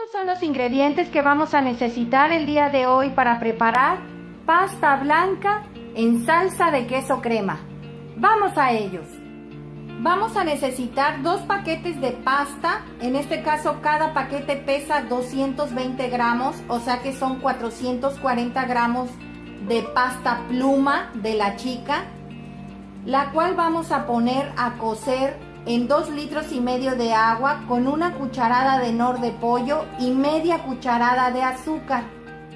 Estos son los ingredientes que vamos a necesitar el día de hoy para preparar pasta blanca en salsa de queso crema. Vamos a ellos. Vamos a necesitar 2 paquetes de pasta. En este caso cada paquete pesa 220 gramos, o sea que son 440 gramos de pasta pluma de la chica, la cual vamos a poner a cocer en 2,5 litros de agua con una cucharada de nor de pollo y media cucharada de azúcar.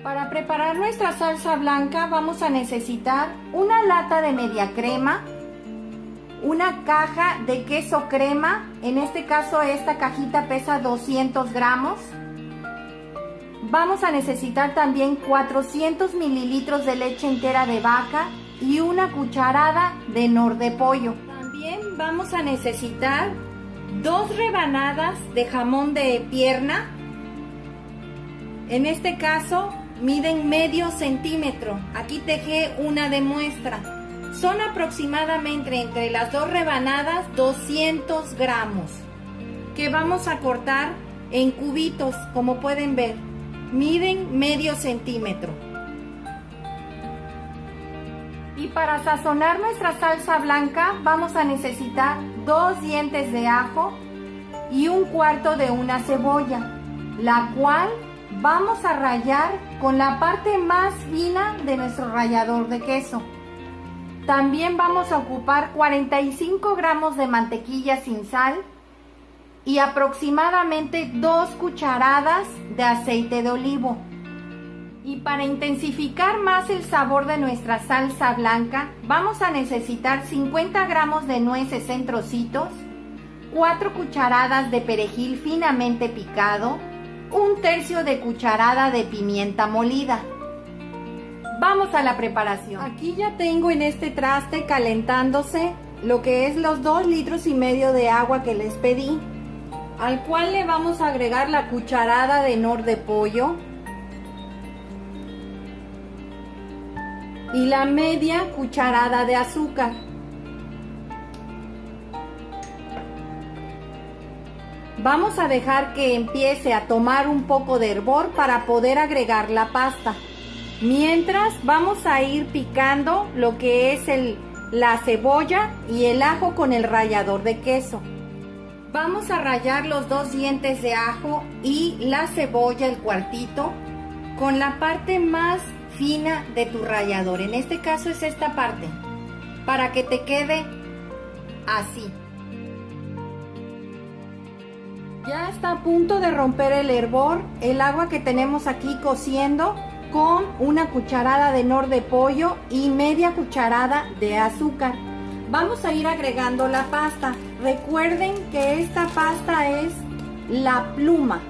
Para preparar nuestra salsa blanca vamos a necesitar una lata de media crema, una caja de queso crema, en este caso esta cajita pesa 200 gramos. Vamos a necesitar también 400 mililitros de leche entera de vaca y una cucharada de nor de pollo. También vamos a necesitar 2 rebanadas de jamón de pierna. En este caso miden medio centímetro. Aquí dejé una de muestra. Son aproximadamente entre las 2 rebanadas 200 gramos que vamos a cortar en cubitos, como pueden ver. Miden medio centímetro. Y para sazonar nuestra salsa blanca vamos a necesitar 2 dientes de ajo y 1/4 de una cebolla, la cual vamos a rallar con la parte más fina de nuestro rallador de queso. También vamos a ocupar 45 gramos de mantequilla sin sal y aproximadamente 2 cucharadas de aceite de olivo. Y para intensificar más el sabor de nuestra salsa blanca, vamos a necesitar 50 gramos de nueces en trocitos, 4 cucharadas de perejil finamente picado, 1/3 de cucharada de pimienta molida. Vamos a la preparación. Aquí ya tengo en este traste calentándose lo que es los 2,5 litros de agua que les pedí, al cual le vamos a agregar la cucharada de nor de pollo y la media cucharada de azúcar. Vamos a dejar que empiece a tomar un poco de hervor para poder agregar la pasta. Mientras vamos a ir picando lo que es la cebolla y el ajo con el rallador de queso. Vamos a rallar los 2 dientes de ajo y la cebolla, el cuartito, con la parte más fina de tu rallador. En este caso es esta parte, para que te quede así. Ya está a punto de romper el hervor el agua que tenemos aquí cociendo con una cucharada de nor de pollo y media cucharada de azúcar. Vamos a ir agregando la pasta. Recuerden que esta pasta es la pluma,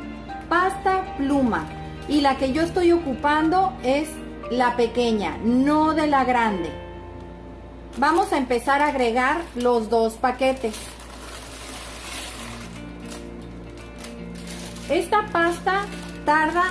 pasta pluma, y la que yo estoy ocupando es la pequeña, no de la grande. Vamos a empezar a agregar los 2 paquetes. Esta pasta tarda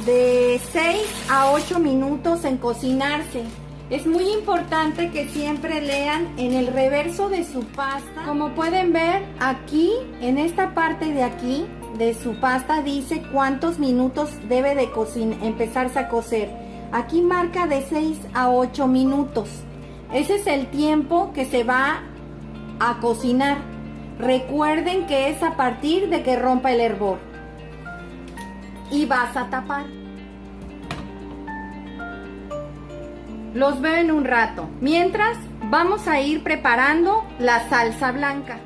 de 6 a 8 minutos en cocinarse. Es muy importante que siempre lean en el reverso de su pasta. Como pueden ver aquí, en esta parte de aquí de su pasta dice cuántos minutos debe de empezarse a cocer. Aquí marca de 6 a 8 minutos. Ese es el tiempo que se va a cocinar. Recuerden que es a partir de que rompa el hervor. Y vas a tapar. Los veo en un rato. Mientras vamos a ir preparando la salsa blanca.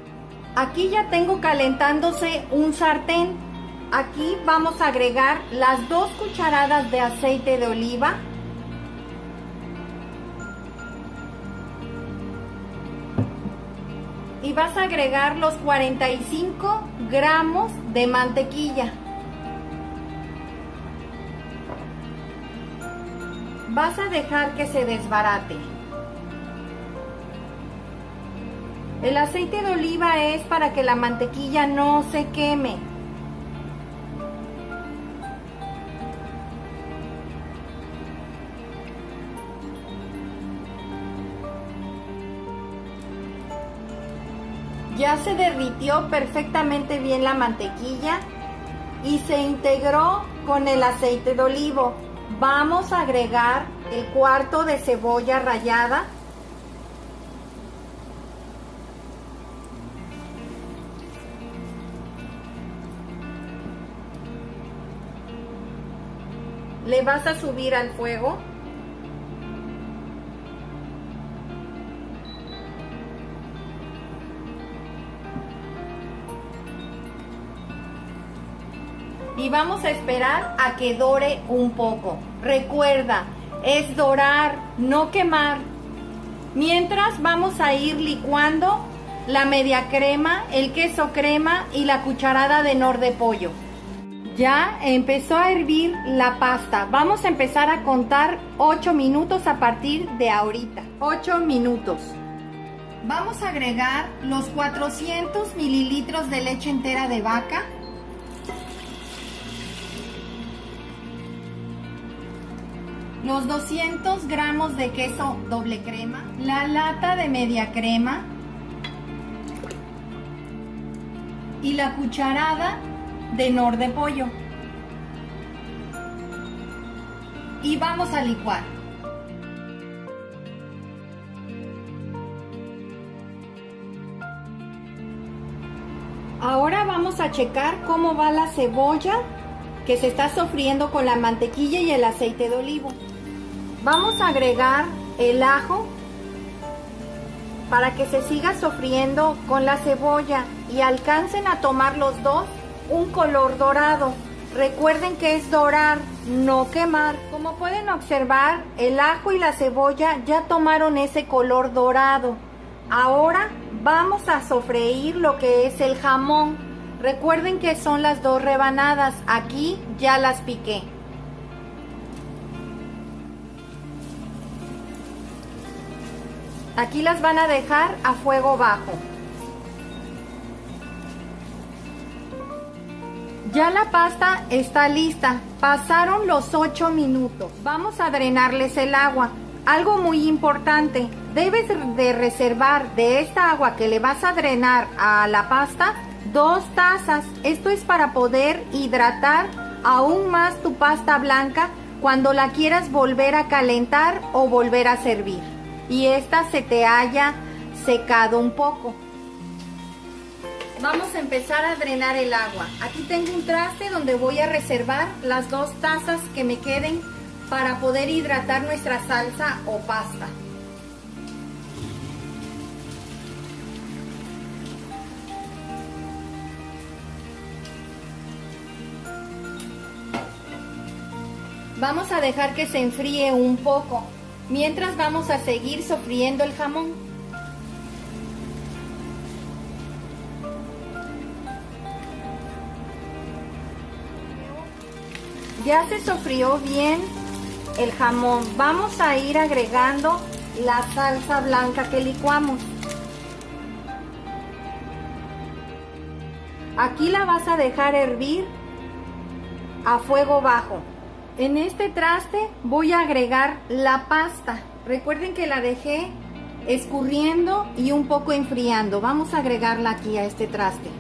Aquí ya tengo calentándose un sartén. Aquí vamos a agregar las 2 cucharadas de aceite de oliva. Y vas a agregar los 45 gramos de mantequilla. Vas a dejar que se desbarate. El aceite de oliva es para que la mantequilla no se queme. Ya se derritió perfectamente bien la mantequilla. y se integró con el aceite de olivo. Vamos a agregar el cuarto de cebolla rallada. Le vas a subir al fuego. Y vamos a esperar a que dore un poco. Recuerda, es dorar, no quemar. Mientras vamos a ir licuando la media crema, el queso crema y la cucharada de nor de pollo. Ya empezó a hervir la pasta. Vamos a empezar a contar 8 minutos a partir de ahorita. 8 minutos. Vamos a agregar los 400 mililitros de leche entera de vaca. Los 200 gramos de queso doble crema, la lata de media crema y la cucharada de nor de pollo. Y vamos a licuar. Ahora vamos a checar cómo va la cebolla que se está sofriendo con la mantequilla y el aceite de olivo. Vamos a agregar el ajo para que se siga sofriendo con la cebolla y alcancen a tomar los dos un color dorado. Recuerden que es dorar, no quemar. Como pueden observar, el ajo y la cebolla ya tomaron ese color dorado. Ahora vamos a sofreír lo que es el jamón. Recuerden que son las 2 rebanadas. Aquí ya las piqué. Aquí las van a dejar a fuego bajo. Ya la pasta está lista. Pasaron los 8 minutos. Vamos a drenarles el agua. Algo muy importante, debes de reservar de esta agua que le vas a drenar a la pasta 2 tazas. Esto es para poder hidratar aún más tu pasta blanca cuando la quieras volver a calentar o volver a servir y esta se te haya secado un poco. Vamos a empezar a drenar el agua. Aquí tengo un traste donde voy a reservar las 2 tazas que me queden para poder hidratar nuestra salsa o pasta. Vamos a dejar que se enfríe un poco, mientras vamos a seguir sofriendo el jamón. Ya se sofrió bien el jamón. Vamos a ir agregando la salsa blanca que licuamos. Aquí la vas a dejar hervir a fuego bajo. En este traste voy a agregar la pasta. Recuerden que la dejé escurriendo y un poco enfriando. Vamos a agregarla aquí a este traste.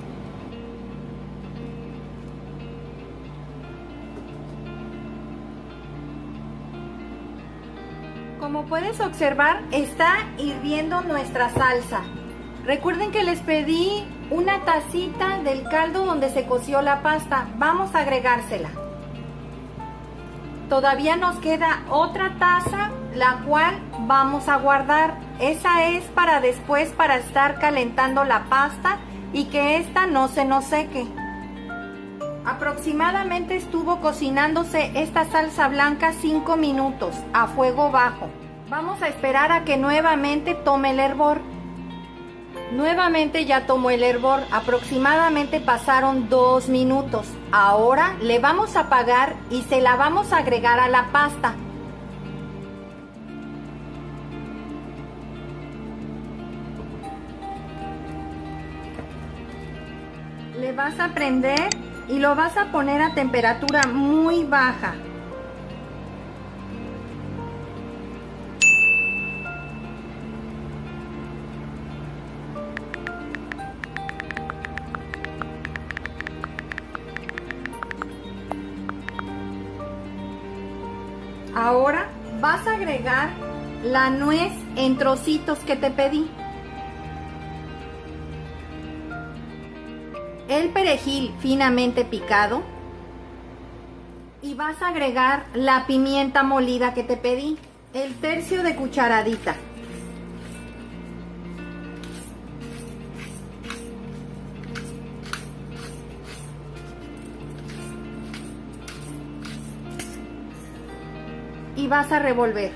Como puedes observar, está hirviendo nuestra salsa. Recuerden que les pedí una tacita del caldo donde se coció la pasta. Vamos a agregársela. Todavía nos queda otra taza, la cual vamos a guardar. Esa es para después, para estar calentando la pasta y que esta no se nos seque. Aproximadamente estuvo cocinándose esta salsa blanca 5 minutos a fuego bajo. Vamos a esperar a que nuevamente tome el hervor. Nuevamente ya tomó el hervor, aproximadamente pasaron 2 minutos. Ahora le vamos a apagar y se la vamos a agregar a la pasta. Le vas a prender y lo vas a poner a temperatura muy baja. Ahora vas a agregar la nuez en trocitos que te pedí, el perejil finamente picado y vas a agregar la pimienta molida que te pedí, el tercio de cucharadita. Y vas a revolver.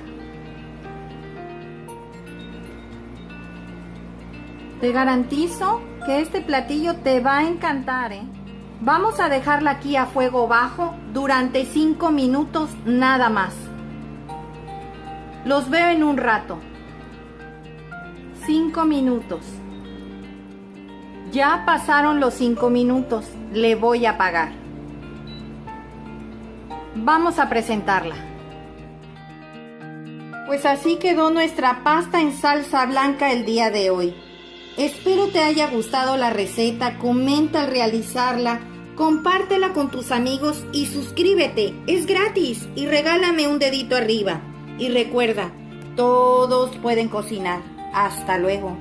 Te garantizo que este platillo te va a encantar, ¿eh? Vamos a dejarla aquí a fuego bajo durante 5 minutos nada más. Los veo en un rato. 5 minutos. Ya pasaron los 5 minutos. Le voy a apagar. Vamos a presentarla. Pues así quedó nuestra pasta en salsa blanca el día de hoy. Espero te haya gustado la receta, comenta al realizarla, compártela con tus amigos y suscríbete, es gratis y regálame un dedito arriba. Y recuerda, todos pueden cocinar. Hasta luego.